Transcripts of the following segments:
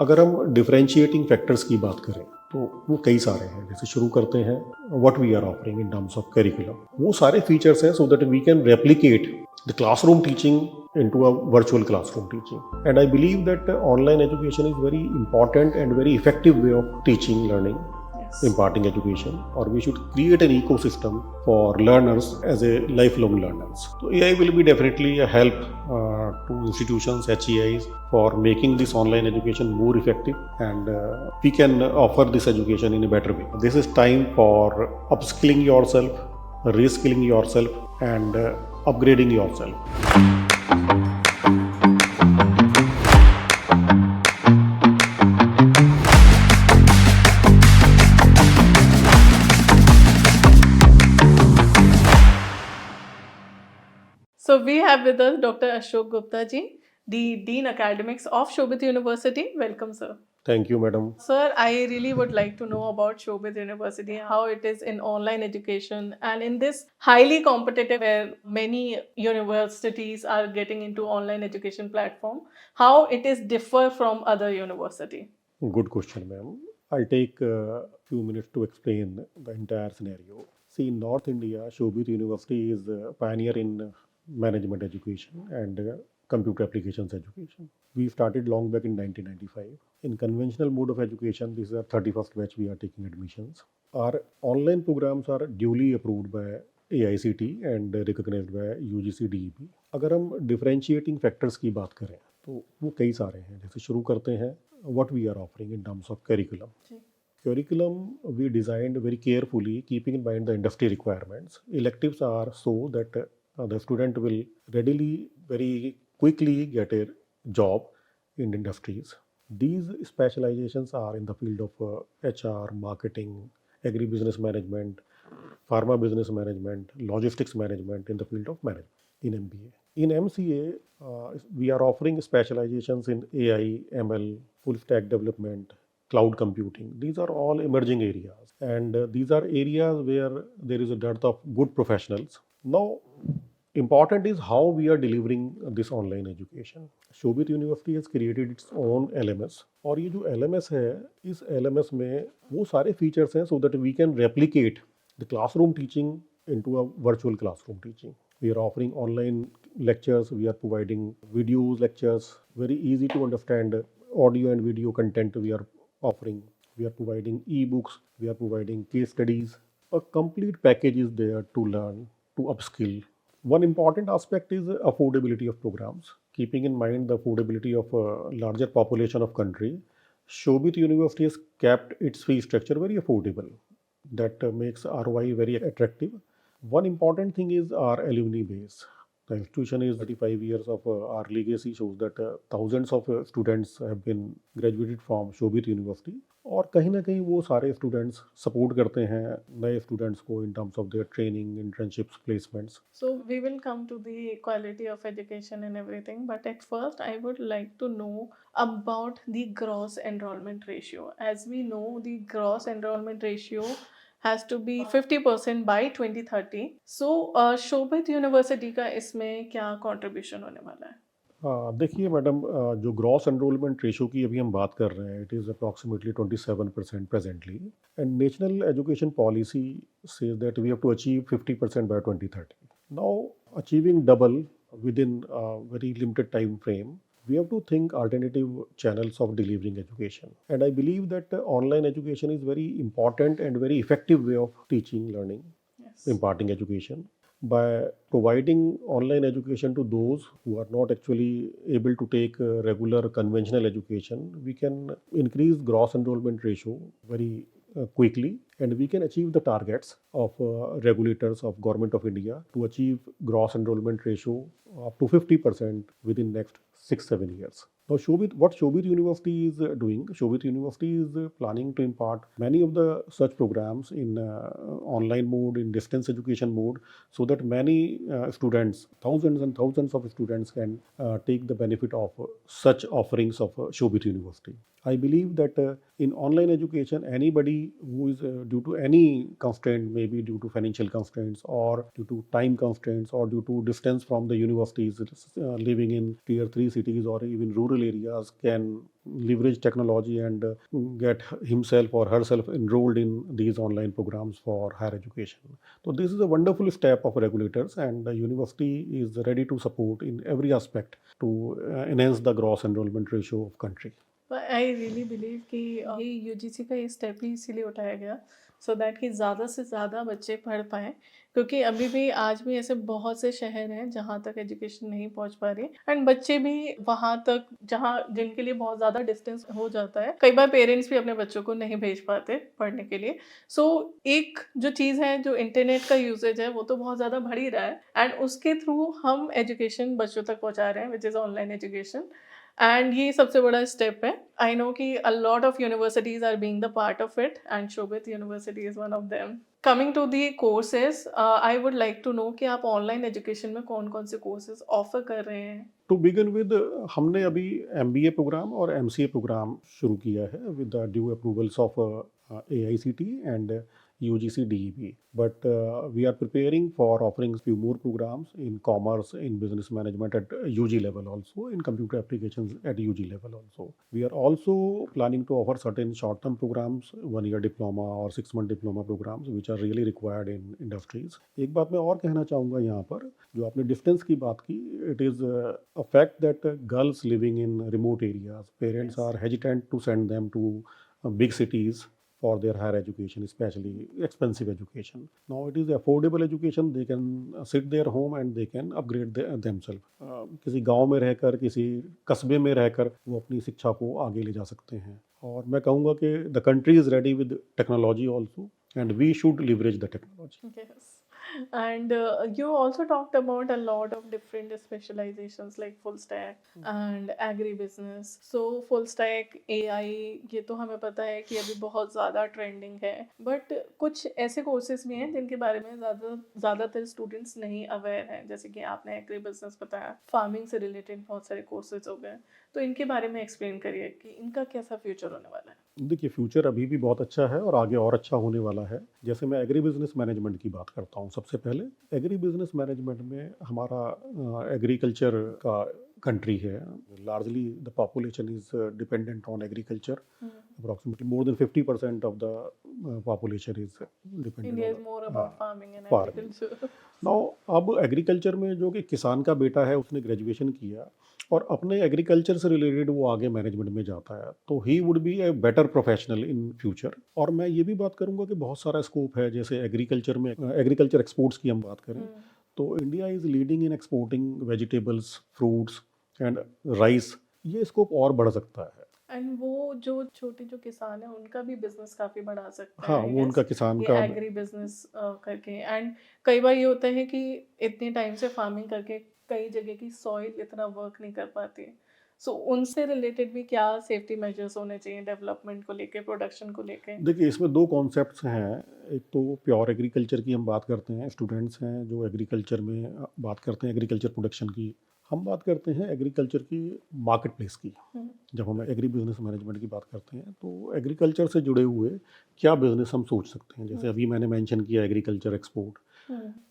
अगर हम differentiating factors की बात करें तो वो कई सारे हैं। जैसे शुरू करते हैं what we are offering in terms of curriculum. वो सारे फीचर्स हैं so that we can replicate the classroom teaching into a virtual classroom teaching. And I believe that online education is very important and very effective way of teaching, learning, imparting education, or we should create an ecosystem for learners as a lifelong learners. So AI will be definitely a help to institutions, HEIs, for making this online education more effective, and we can offer this education in a better way. This is time for upskilling yourself, reskilling yourself, and upgrading yourself. So we have with us Dr. Ashok Gupta ji, the Dean Academics of Shobit University. Welcome, sir. Thank you, madam. Sir, I really would like to know about Shobit University, how it is in online education, and in this highly competitive where many universities are getting into online education platform, how it is differ from other university. Good question, ma'am. I'll take a few minutes to explain the entire scenario. See, in North India, Shobit University is a pioneer in management education and computer applications education. We started long back in 1995. In conventional mode of education, this is our 31st batch we are taking admissions. Our online programs are duly approved by AICT and recognized by UGC DEP. अगर हम differentiating factors की बात करें तो वो कई सारे हैं। जैसे शुरू करते हैं what we are offering in terms of curriculum. Curriculum we designed very carefully, keeping in mind the industry requirements. Electives are so that the student will readily, very quickly get a job in industries. These specializations are in the field of HR, marketing, agribusiness management, pharma business management, logistics management, in the field of management in MBA. In MCA, we are offering specializations in AI, ML, full stack development, cloud computing. These are all emerging areas, and these are areas where there is a dearth of good professionals. Now, important is how we are delivering this online education. Shobhit university has created its own LMS, और ये जो LMS है, इस LMS में वो सारे features हैं so that we can replicate the classroom teaching into a virtual classroom teaching. We are offering online lectures, we are providing videos, lectures, very easy to understand audio and video content we are offering. We are providing ebooks, we are providing case studies. A complete package is there to learn, to upskill. One important aspect is affordability of programs. Keeping in mind the affordability of a larger population of country, Shobit University has kept its fee structure very affordable. That makes ROI very attractive. One important thing is our alumni base. The institution is 35 years of our legacy shows that thousands of students have been graduated from Shobit University. और कहीं ना कहीं वो सारे students support करते हैं नए students को इन terms of their training, internships, placements. So we will come to the quality of education and everything, but at first I would like to know about the gross enrollment ratio. As we know, the gross enrollment ratio has to be 50% by 2030. So Shobhit university का इसमें क्या contribution होने वाला है? देखिए madam, जो gross enrolment ratio की अभी हम बात कर रहे हैं, it is approximately 27% presently, and national education policy says that we have to achieve 50% by 2030. Now achieving double within very limited time frame, we have to think alternative channels of delivering education. And I believe that online education is very important and very effective way of teaching, learning, imparting education. By providing online education to those who are not actually able to take regular conventional education, we can increase gross enrollment ratio very quickly, and we can achieve the targets of regulators of Government of India to achieve gross enrollment ratio up to 50% within next 6-7 years. Now, what Shobit University is doing, Shobit University is planning to impart many of the such programs in online mode, in distance education mode, so that many students, thousands and thousands of students, can take the benefit of such offerings of Shobit University. I believe that in online education, anybody who is due to any constraint, maybe due to financial constraints or due to time constraints or due to distance from the universities, living in tier 3 cities or even rural rural areas can leverage technology and get himself or herself enrolled in these online programs for higher education. So this is a wonderful step of regulators, and the university is ready to support in every aspect to enhance the gross enrollment ratio of country. I really believe कि ये UGC का ये step ही इसीलिए उठाया गया so that कि ज़्यादा से ज़्यादा बच्चे पढ़ पाएँ, क्योंकि अभी भी आज भी ऐसे बहुत से शहर हैं जहाँ तक एजुकेशन नहीं पहुँच पा रही एंड बच्चे भी वहाँ तक जहाँ जिनके लिए बहुत ज़्यादा डिस्टेंस हो जाता है, कई बार पेरेंट्स भी अपने बच्चों को नहीं भेज पाते पढ़ने के लिए। सो एक जो चीज़ है, जो इंटरनेट का यूसेज है, वो तो बहुत ज़्यादा बढ़ ही रहा है एंड उसके थ्रू हम एजुकेशन बच्चों तक पहुँचा रहे हैं, which is online education. And ये सबसे बड़ा स्टेप है। आई नो कि a lot of universities are being the part of it and Shobhit university is one of them. Coming to the courses, I would like to know कि आप online education में कौन-कौन से कोर्सेज़ ऑफ़र कर रहे हैं? To begin with, हमने अभी एमबीए प्रोग्राम और एमसीए प्रोग्राम शुरू किया है with the due approvals of AICTE and UGC DEP. But we are preparing for offering few more programs in commerce, in business management at UG level also, in computer applications at UG level also. We are also planning to offer certain short-term programs, 1-year diploma or 6-month diploma programs, which are really required in industries. एक बात मैं और कहना चाहूँगा यहाँ पर, जो आपने डिस्टेंस की बात की, it is a fact that girls living in remote areas, parents Yes. are hesitant to send them to big cities for their higher education, especially expensive education. Now it is affordable education, they can sit their home and they can upgrade themselves. किसी गांव में रहकर, किसी कस्बे में रहकर वो अपनी शिक्षा को आगे ले जा सकते हैं। और मैं कहूँगा कि the country is ready with technology also, and we should leverage the technology. Yes. And you also talked about a lot of different specializations like full stack and agribusiness. So full stack AI, ये तो हमें पता है कि अभी बहुत ज़्यादा trending है, बट कुछ ऐसे कोर्सेज भी हैं जिनके बारे में ज़्यादातर स्टूडेंट्स नहीं अवेयर हैं, जैसे कि आपने एग्री बिजनेस बताया, फार्मिंग से रिलेटेड बहुत सारे कोर्सेज हो गए, तो इनके बारे में एक्सप्लेन करिए कि इनका कैसा फ्यूचर होने वाला है। देखिए, फ्यूचर अभी भी बहुत अच्छा है और आगे और अच्छा होने वाला है। जैसे मैं एग्री बिजनेस मैनेजमेंट की बात करता हूँ, सबसे पहले एग्री बिजनेस मैनेजमेंट में हमारा एग्रीकल्चर का कंट्री है। Largely the population is dependent on agriculture. Approximately more than 50% of the population is dependent India is on more about farming and farming. Agriculture. Now अब एग्रीकल्चर में जो कि किसान का बेटा है, उसने ग्रेजुएशन किया और अपने एग्रीकल्चर से रिलेटेड वो आगे मैनेजमेंट में जाता है, तो he would be a better professional in future. और मैं ये भी बात करूंगा कि बहुत सारा स्कोप है, जैसे एग्रीकल्चर में, एग्रीकल्चर एक्सपोर्ट्स की हम बात करें तो India is leading in exporting vegetables, fruits and rice. ये स्कोप और बढ़ सकता है। एंड वो जो छोटे जो किसान है उनका भी बिजनेस काफी बढ़ा सकता हाँ, है, I वो उनका guess, किसान ये का एग्री बिजनेस करके। एंड कई बार ये होता है कि इतने टाइम से फार्मिंग करके कई जगह की सॉइल इतना वर्क नहीं कर पाती, सो उनसे रिलेटेड भी क्या सेफ्टी मेजर्स होने चाहिए डेवलपमेंट को लेके, प्रोडक्शन को लेके? देखिए, इसमें दो कॉन्सेप्ट्स हैं। एक तो प्योर एग्रीकल्चर की हम बात करते हैं, स्टूडेंट्स हैं जो एग्रीकल्चर में बात करते हैं एग्रीकल्चर प्रोडक्शन की। हम बात करते हैं एग्रीकल्चर की मार्केट प्लेस की। जब हम एग्री बिजनेस मैनेजमेंट की बात करते हैं तो एग्रीकल्चर से जुड़े हुए क्या बिजनेस हम सोच सकते हैं। जैसे अभी मैंने मेंशन किया agriculture export,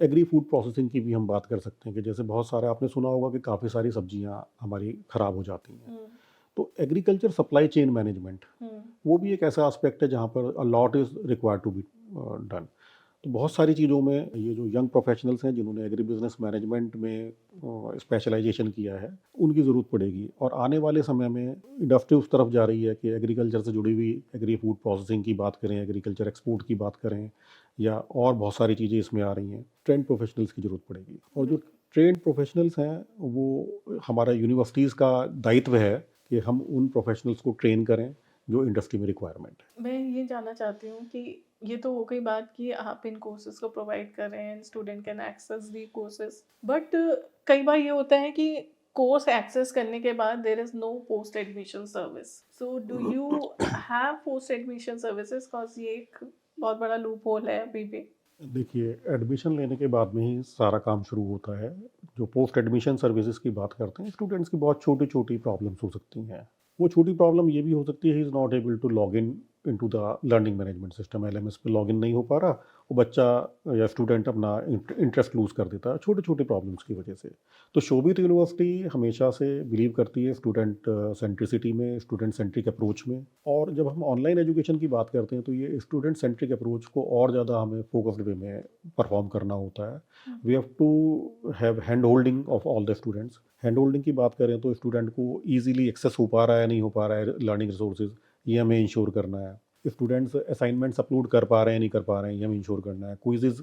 agri food processing की भी हम बात कर सकते हैं कि जैसे बहुत सारे आपने सुना होगा कि काफ़ी सारी सब्जियां हमारी ख़राब हो जाती हैं, तो एग्रीकल्चर सप्लाई चेन मैनेजमेंट वो भी एक ऐसा एस्पेक्ट है जहाँ पर a lot is required to be done. तो बहुत सारी चीज़ों में ये जो यंग प्रोफेशनल्स हैं जिन्होंने एग्री बिजनेस मैनेजमेंट में स्पेशलाइजेशन किया है, उनकी ज़रूरत पड़ेगी। और आने वाले समय में इंडस्ट्री उस तरफ जा रही है कि एग्रीकल्चर से जुड़ी हुई एग्री फूड प्रोसेसिंग की बात करें, एग्रीकल्चर एक्सपोर्ट की बात करें, या और बहुत सारी चीज़ें इसमें आ रही हैं। ट्रेंड प्रोफेशनल्स की ज़रूरत पड़ेगी, और जो ट्रेंड प्रोफेशनल्स हैं वो हमारा यूनिवर्सिटीज़ का दायित्व है कि हम उन प्रोफेशनल्स को ट्रेन करें जो इंडस्ट्री में रिक्वायरमेंट है। मैं ये जानना चाहती हूँ कि ये तो हो गई बात कि आप इन कोर्सेज को प्रोवाइड कर रहे हैं, student can access the courses, but कई बार ये होता है कि कोर्स एक्सेस करने के बाद there is no post admission service, so do you have post admission services? Cause ये एक बहुत बड़ा लूप होल है अभी भी। देखिए, एडमिशन लेने के बाद में ही सारा काम शुरू होता है। जो पोस्ट एडमिशन सर्विसेज की बात करते हैं, स्टूडेंट्स की बहुत छोटी छोटी प्रॉब्लम्स हो सकती हैं। वो छोटी प्रॉब्लम ये भी हो सकती है, he is not able to log in into the learning management system. LMS पे लॉगिन नहीं हो पा रहा, वो बच्चा या स्टूडेंट अपना इंटरेस्ट लूज कर देता है छोटे छोटे प्रॉब्लम्स की वजह से। तो शोभित यूनिवर्सिटी हमेशा से बिलीव करती है स्टूडेंट सेंट्रिसिटी में, स्टूडेंट सेंट्रिक अप्रोच में। और जब हम ऑनलाइन एजुकेशन की बात करते हैं तो ये स्टूडेंट सेंट्रिक अप्रोच को और ज़्यादा हमें फोकस्ड वे में परफॉर्म करना होता है। We have to have hand holding of all the students. Hand holding की बात करें तो स्टूडेंट को ईजिली एक्सेस हो पा रहा है नहीं हो पा रहा है लर्निंग रिसोर्सेज, ये हमें इंश्योर करना है। स्टूडेंट्स असाइनमेंट्स अपलोड कर पा रहे हैं नहीं कर पा रहे हैं, ये हमें इंश्योर करना है। क्विजेज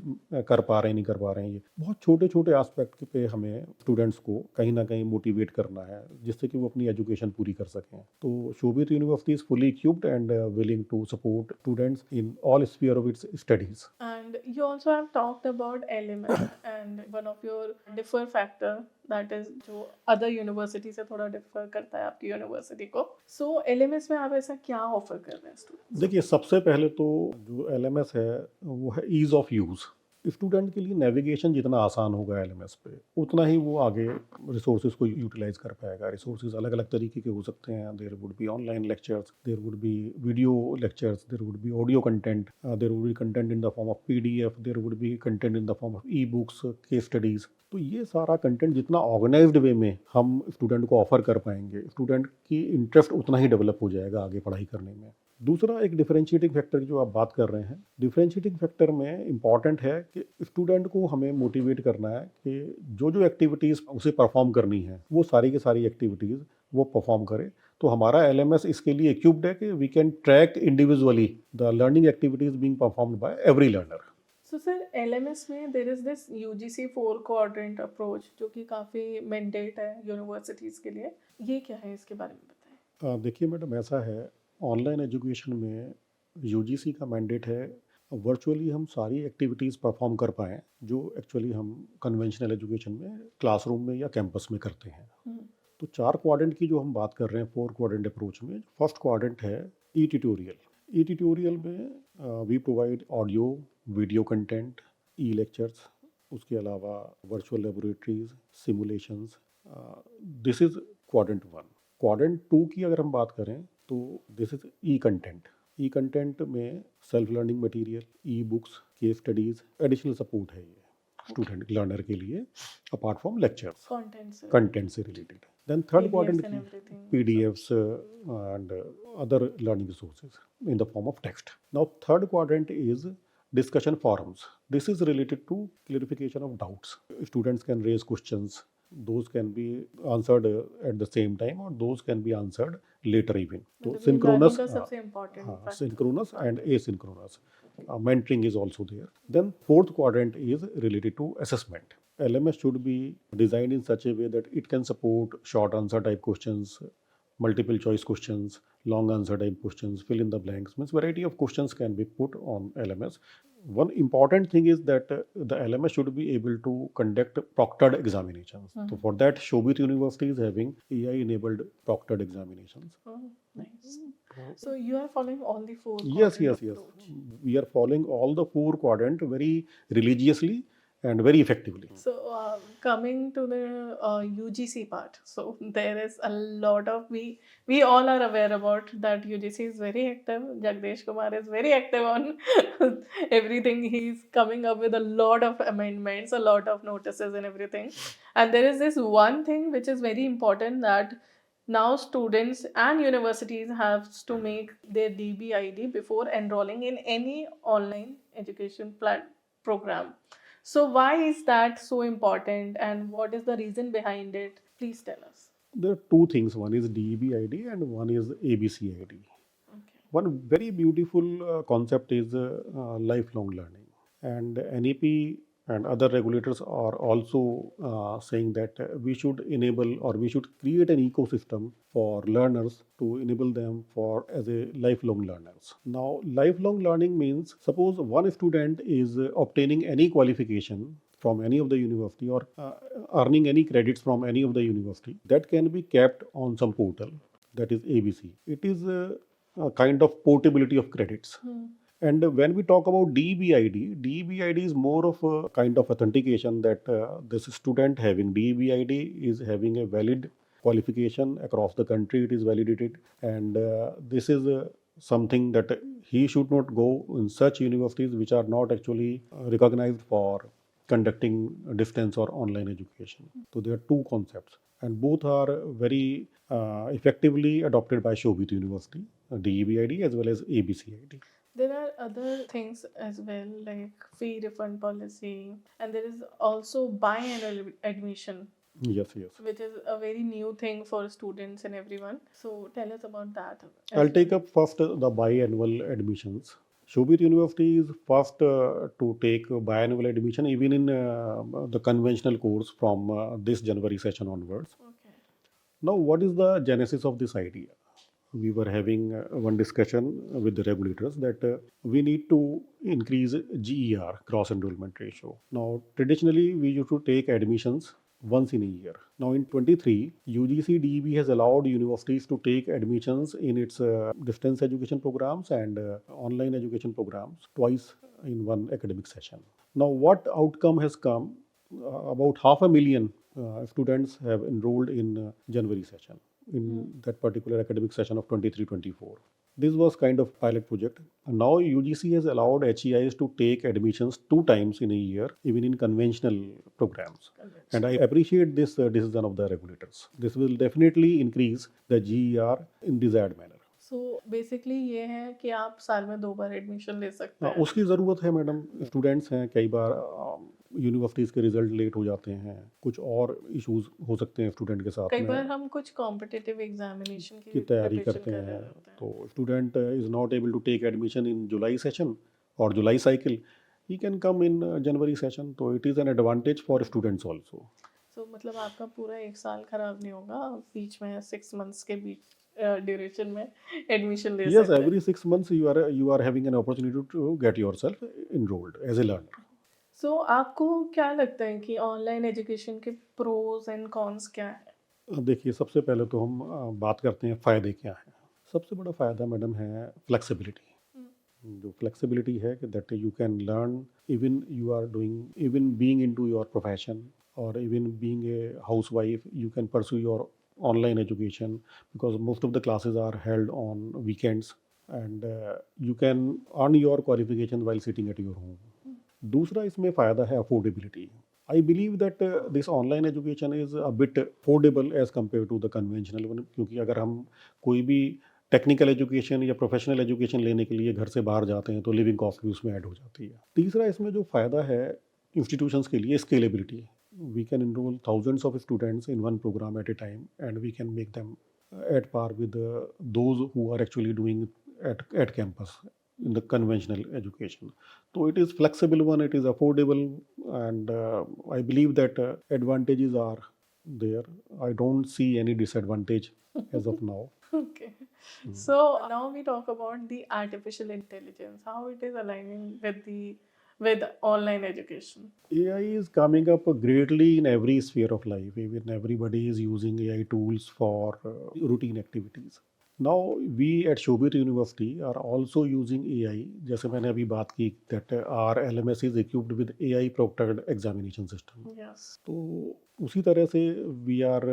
कर पा रहे हैं नहीं कर पा रहे हैं, ये बहुत छोटे छोटे एस्पेक्ट पे हमें स्टूडेंट्स को कहीं ना कहीं मोटिवेट करना है जिससे कि वो अपनी एजुकेशन पूरी कर सकें। तो Shobhit university is fully equipped and willing to support students in all sphere of its studies. And you also have talked about LMS and one of your differ factor that is जो other university से थोड़ा differ करता है आपकी university को। So LMS में आप ऐसा क्या offer कर रहे हैं students? देखिए, सबसे पहले तो जो एलएमएस है वो है ईज़ ऑफ यूज़। स्टूडेंट के लिए नेविगेशन जितना आसान होगा एलएमएस पे, उतना ही वो आगे रिसोर्सेज को यूटिलाइज कर पाएगा। रिसोर्सेज अलग अलग तरीके के हो सकते हैं। There would be online lectures, there would be video lectures, there would be audio content, there would be content in the form of PDF, there would be content in the form of e books, case studies. तो ये सारा content जितना organised वे में हम student को offer कर पाएंगे, student की इंटरेस्ट उतना ही डेवलप हो जाएगा आगे पढ़ाई करने में। दूसरा एक डिफरेंशिएटिंग फैक्टर की जो आप बात कर रहे हैं, डिफरेंशिएटिंग फैक्टर में इम्पॉर्टेंट है कि स्टूडेंट को हमें मोटिवेट करना है कि जो जो एक्टिविटीज़ उसे परफॉर्म करनी है वो सारी की सारी एक्टिविटीज़ वो परफॉर्म करे। तो हमारा एलएमएस इसके लिए इक्विप्ड है कि we can track individually the learning activities being performed by every learner. So sir, LMS में there is this UGC 4 quadrant approach जो कि काफ़ी mandate है universities के लिए। ये क्या है, इसके बारे में बताएं। देखिए मैडम, ऐसा है, ऑनलाइन एजुकेशन में यूजीसी का मैंडेट है वर्चुअली हम सारी एक्टिविटीज़ परफॉर्म कर पाएँ जो एक्चुअली हम कन्वेंशनल एजुकेशन में क्लासरूम में या कैंपस में करते हैं। तो 4 क्वाड्रेंट की जो हम बात कर रहे हैं 4 क्वाड्रेंट अप्रोच में, फर्स्ट क्वाड्रेंट है ई ट्यूटोरियल। ई ट्यूटोरियल में we provide audio video content, e lectures, उसके अलावा virtual laboratories, simulations. This is quadrant 1। Quadrant 2 की अगर हम बात करें तो this is e content. E content में self learning material, e books, case studies, additional support है ये स्टूडेंट लर्नर के लिए अपार्ट फ्रॉम लेक्चर्स, कंटेंट से related. Then third quadrant PDFs and other learning resources in the form of text. Now third quadrant is discussion forums. This is related to clarification of doubts. Students can raise questions. Those can be answered at the same time or those can be answered later even. So synchronous, सबसे important synchronous and asynchronous. Mentoring is also there. Then fourth quadrant is related to assessment. LMS should be designed in such a way that it can support short answer type questions, multiple choice questions, long answer type questions, fill in the blanks. Means variety of questions can be put on LMS. One important thing is that the LMS should be able to conduct proctored examinations. So for that, Shobhit University is having AI enabled proctored examinations. Oh, nice. So you are following all the 4 Yes. We are following all the 4 quadrant very religiously and very effectively. So coming to the UGC part, so there is a lot of, we all are aware about that UGC is very active. Jagdish Kumar is very active on everything. He's coming up with a lot of amendments, a lot of notices and everything. And there is this one thing which is very important, that now students and universities have to make their DBID before enrolling in any online education program. So why is that so important and what is the reason behind it? Please tell us. There are 2 things. One is DEBID and one is ABCID. Okay. One very beautiful concept is lifelong learning. And NEP and other regulators are also saying that we should enable or we should create an ecosystem for learners to enable them for as a lifelong learners. Now, lifelong learning means suppose one student is obtaining any qualification from any of the university or earning any credits from any of the university, that can be kept on some portal, that is ABC. It is a kind of portability of credits. And when we talk about DEBID is more of a kind of authentication that this student having DEBID is having a valid qualification across the country. It is validated, and this is something that he should not go in such universities which are not actually recognized for conducting distance or online education. So there are two concepts, and both are very effectively adopted by Shobit University, DEBID as well as ABCID. There are other things as well, like fee refund policy, and there is also biannual admission, Yes, yes. which is a very new thing for students and everyone. So tell us about that as I'll take well. up first the biannual admissions. Shobit University is first to take biannual admission even in the conventional course from this January session onwards. Okay. Now, what is the genesis of this idea? We were having one discussion with the regulators that we need to increase GER, gross enrollment ratio. Now, traditionally, we used to take admissions once in a year. Now, in 23, UGC DEB has allowed universities to take admissions in its distance education programs and online education programs twice in one academic session. Now, what outcome has come? About 500,000 students have enrolled in January session in that particular academic session of 23-24. This was kind of pilot project. And now UGC has allowed HEIs to take admissions 2 times in a year, even in conventional programs. And I appreciate this decision of the regulators. This will definitely increase the GER in desired manner. So basically ये है कि आप साल में 2 बार admission ले सकते हैं. उसकी ज़रूरत है मैडम. स्टूडेंट्स हैं, कई बार यूनिवर्सिटीज़ के रिजल्ट लेट हो जाते हैं, कुछ और इश्यूज हो सकते हैं स्टूडेंट के साथ कई में बार हम कुछ कॉम्पिटिटिव एग्जामिनेशन की तैयारी करते हैं, तो student is not able to take admission in July session और July cycle. He can come in January session, तो it is an advantage for students also. So मतलब आपका पूरा 1 साल खराब नहीं होगा, बीच में 6 मंथ्स के बीच ड्यूरेशन में एडमिशन ले Yes, सकते हैं. every 6 months you are having an opportunity to get yourself enrolled as a learner. सो आपको क्या लगता है कि ऑनलाइन एजुकेशन के प्रोज एंड कॉन्स क्या है? देखिए, सबसे पहले तो हम बात करते हैं फ़ायदे क्या हैं. सबसे बड़ा फ़ायदा मैडम है फ्लेक्सिबिलिटी. जो फ्लेक्सिबिलिटी है कि that you can learn even you are doing, even being into your profession और even being a housewife, you can pursue your online education because most of the classes are held on weekends, and you can earn your qualification while sitting at your home. दूसरा इसमें फ़ायदा है affordability. I believe that this online education is a bit affordable as compare to the conventional one, क्योंकि अगर हम कोई भी technical education या प्रोफेशनल एजुकेशन लेने के लिए घर से बाहर जाते हैं तो लिविंग कॉस्ट भी उसमें ऐड हो जाती है. तीसरा इसमें जो फ़ायदा है इंस्टीट्यूशंस के लिए, scalability. We can enroll thousands of students in one program at a time and we can make them at par with those who are actually doing at campus in the conventional education. So it is flexible one, it is affordable, and I believe that advantages are there. I don't see any disadvantage as of now. Okay. So now we talk about the artificial intelligence, how it is aligning with online education. AI is coming up greatly in every sphere of life. Even everybody is using AI tools for routine activities. Now we at Shobit University are also using AI. जैसे मैंने अभी बात की that our LMS is equipped with AI proctored examination system. Yes. तो उसी तरह से we are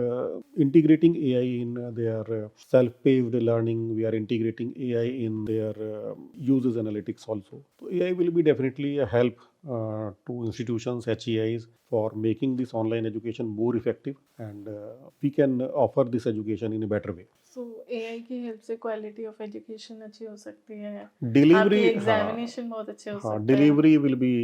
integrating AI in their self-paced learning. We are integrating AI in their uses analytics also. So AI will be definitely a help to institutions, HEIs, for making this online education more effective, and we can offer this education in a better way. So AI की help से quality of education अच्छी हो सकती है, Delivery, आपके examination बहुत अच्छे हो सकते हैं. delivery will be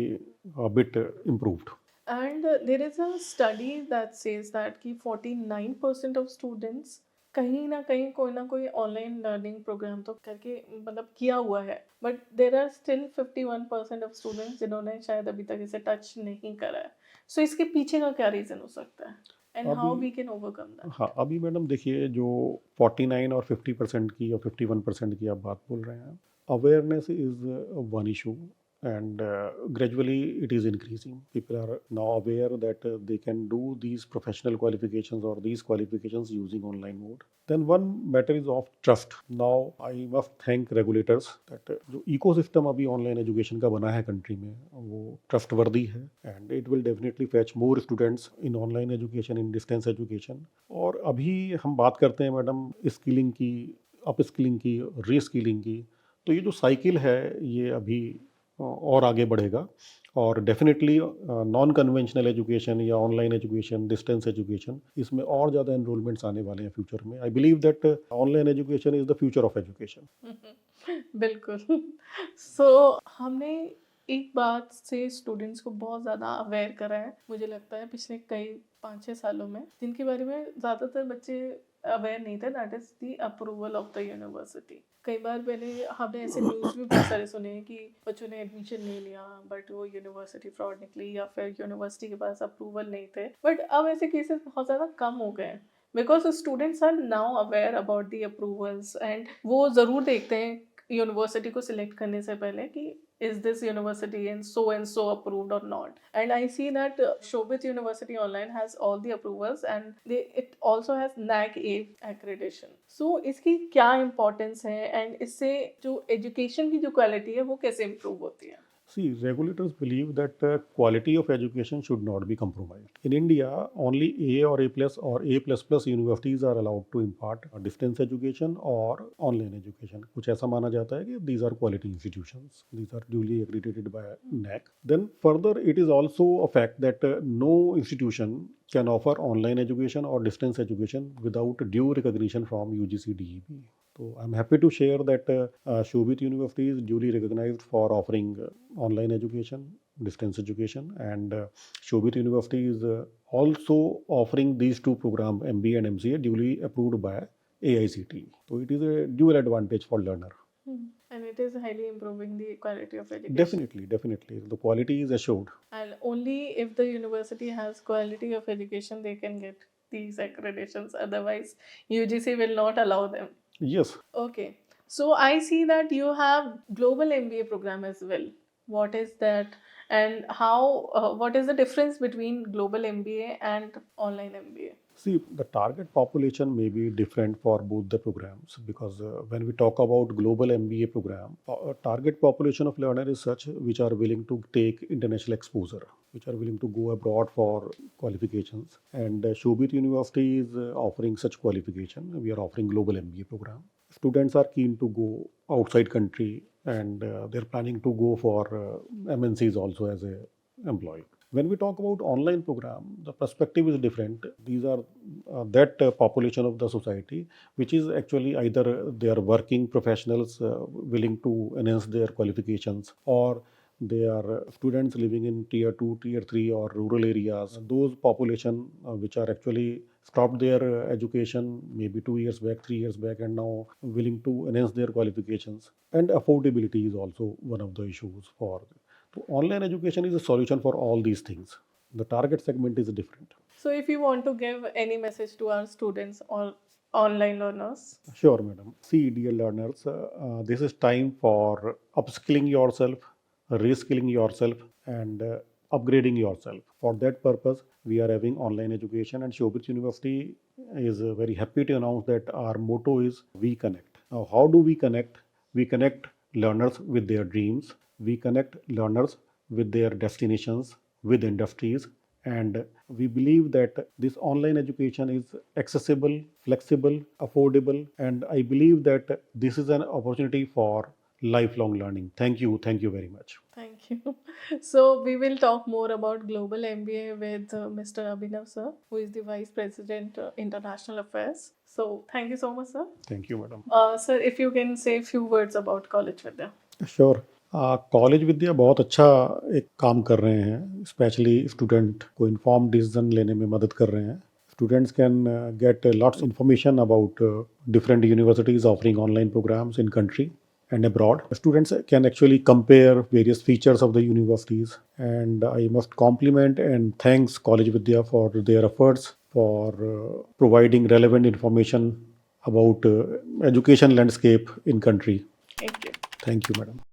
a bit improved. And there is a study that says that कि 49% of students कहीं ना कहीं कोई ना कोई ऑनलाइन लर्निंग प्रोग्राम तो करके मतलब किया हुआ है, but there are still 51% of students जिन्होंने शायद अभी तक इसे टच नहीं करा है. सो इसके पीछे का क्या रीज़न हो सकता है and how we can overcome that? हाँ, अभी मैडम देखिए, जो 49 और 50% की और 51% की आप बात बोल रहे हैं, awareness is one issue, and gradually it is increasing. People are now aware that they can do these professional qualifications or these qualifications using online mode. Then one matter is of trust. Now I must thank regulators that जो ecosystem अभी online education का बना है country में, वो trustworthy है, and it will definitely fetch more students in online education, in distance education. और अभी हम बात करते हैं मैडम स्किलिंग की, अपस्किलिंग की, रीस्किलिंग की। तो ये जो साइकिल है ये अभी और आगे बढ़ेगा और डेफिनेटली नॉन कन्वेंशनल एजुकेशन या ऑनलाइन एजुकेशन, डिस्टेंस एजुकेशन, इसमें और ज़्यादा एनरोलमेंट्स आने वाले हैं फ्यूचर में। आई believe that online education is the future of education. बिल्कुल। सो हमने एक बात से स्टूडेंट्स को बहुत ज़्यादा अवेयर करा है, मुझे लगता है पिछले कई 5-6 सालों में, जिनके बारे में ज़्यादातर बच्चे अवेयर नहीं थे, that is the approval of the university. कई बार पहले हमने ऐसे न्यूज़ भी बहुत सारे सुने हैं कि बच्चों ने एडमिशन ले लिया बट वो यूनिवर्सिटी फ्रॉड निकली या फिर यूनिवर्सिटी के पास अप्रूवल नहीं थे। बट अब ऐसे केसेस बहुत ज़्यादा कम हो गए हैं because students are now aware about the approvals and वो ज़रूर देखते हैं यूनिवर्सिटी को सिलेक्ट करने से पहले कि is this university and so approved or not, and I see that Shobit University Online has all the approvals and it also has NAAC A accreditation. So इसकी क्या importance है and इससे जो education की जो quality है वो कैसे improve होती है? See, regulators believe that quality of education should not be compromised. In India, only A or A plus or A plus plus universities are allowed to impart distance education or online education. कुछ ऐसा माना जाता है कि these are quality institutions. These are duly accredited by NAAC. Then further, it is also a fact that no institution can offer online education or distance education without due recognition from UGC DEP. So I'm happy to share that Shobit University is duly recognized for offering online education, distance education, and Shobit University is also offering these two programs, MBA and MCA, duly approved by AICTE. So it is a dual advantage for learner. And it is highly improving the quality of education. Definitely. The quality is assured. And only if the university has quality of education, they can get these accreditations. Otherwise, UGC will not allow them. Yes. Okay. So I see that you have global MBA program as well. What is that? And how? What is the difference between global MBA and online MBA? See, the target population may be different for both the programs because when we talk about global MBA program, target population of learner is such which are willing to take international exposure, which are willing to go abroad for qualifications. And Shobit University is offering such qualification. We are offering global MBA program. Students are keen to go outside country and they're planning to go for MNCs also as a employee. When we talk about online program, the perspective is different. These are that population of the society, which is actually either they are working professionals willing to enhance their qualifications, or they are students living in tier 2, tier 3 or rural areas. Those population which are actually stopped their education maybe 2 years back, 3 years back, and now willing to enhance their qualifications. And affordability is also one of the issues for. So online education is a solution for all these things. The target segment is different. So if you want to give any message to our students or online learners? Sure, madam. See, dear learners, this is time for upskilling yourself, reskilling yourself, and upgrading yourself. For that purpose, we are having online education, and Shobit University is very happy to announce that our motto is We Connect. Now, how do we connect? We connect learners with their dreams. We connect learners with their destinations, with industries, and we believe that this online education is accessible, flexible, affordable, and I believe that this is an opportunity for lifelong learning. Thank you very much. Thank you. So we will talk more about global MBA with Mr. Abhinav sir, who is the Vice President International Affairs. So thank you so much, sir. Thank you, madam. Sir, if you can say a few words about College Vidya. Sure college Vidya बहुत अच्छा एक काम कर रहे हैं, specially student को inform decision लेने में मदद कर रहे हैं. Students can get lots information about different universities offering online programs in country and abroad. Students can actually compare various features of the universities, and I must compliment and thanks College Vidya for their efforts for providing relevant information about education landscape in country. Thank you. Thank you, madam.